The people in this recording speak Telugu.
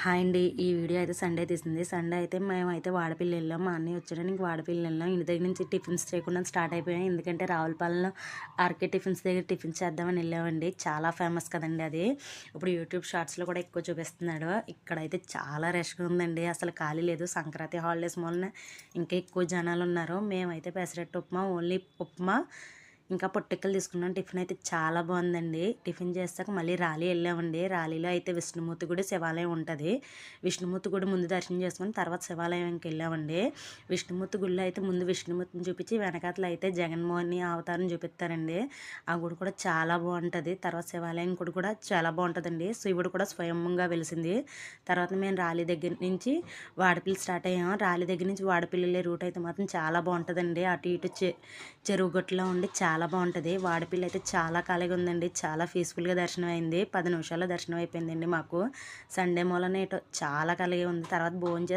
హాయ్ అండి. ఈ వీడియో అయితే సండే తీసింది. సండే అయితే మేమైతే వాడపల్లి వెళ్ళాం. మా అన్నయ్య వచ్చాడని ఇంక వాడపల్లి వెళ్ళాం. ఇంటి దగ్గర నుంచి టిఫిన్స్ చేయకుండా స్టార్ట్ అయిపోయాం. ఎందుకంటే రావులపాలెంలో ఆర్కే టిఫిన్స్ దగ్గర టిఫిన్స్ చేద్దామని వెళ్ళామండి. చాలా ఫేమస్ కదండి అది. ఇప్పుడు యూట్యూబ్ షార్ట్స్లో కూడా ఎక్కువ చూపిస్తున్నాడు. ఇక్కడైతే చాలా రష్గా ఉందండి. అసలు ఖాళీ లేదు. సంక్రాంతి హాలిడేస్ మూలన ఇంకా ఎక్కువ జనాలు ఉన్నారు. మేమైతే పెసరట్టు ఉప్మా, ఓన్లీ ఉప్మా ఇంకా పొట్టెక్కలు తీసుకున్నాం. టిఫిన్ అయితే చాలా బాగుందండి. టిఫిన్ చేస్తాక మళ్ళీ రాలి వెళ్ళామండి. రాలిలో అయితే విష్ణుమూర్తి గుడి, శివాలయం ఉంటుంది. విష్ణుమూర్తి గుడి ముందు దర్శనం చేసుకుని తర్వాత శివాలయంకి వెళ్ళామండి. విష్ణుమూర్తి గుడిలో అయితే ముందు విష్ణుమూర్తిని చూపించి వెనకాతల అయితే జగన్మోహిని అవతారం చూపిస్తారండి. ఆ గుడి కూడా చాలా బాగుంటుంది. తర్వాత శివాలయం గుడి కూడా చాలా బాగుంటుందండి. శివుడు కూడా స్వయంగా వెలిసింది. తర్వాత మేము రాలి దగ్గర నుంచి వాడపల్లి స్టార్ట్ అయ్యాము. రాలి దగ్గర నుంచి వాడపల్లి వెళ్ళే రూట్ అయితే మాత్రం చాలా బాగుంటుందండి. అటు ఇటు చెరువు గట్టులో ఉండి చాలా బాగుంటుంది. వాడపల్లి అయితే చాలా ఖాళీగా ఉందండి. చాలా పీస్ఫుల్గా దర్శనం అయింది. 10 నిమిషాల్లో దర్శనం అయిపోయిందండి మాకు. సండే మూలన చాలా ఖాళీగా ఉంది. తర్వాత భోజనం చేసి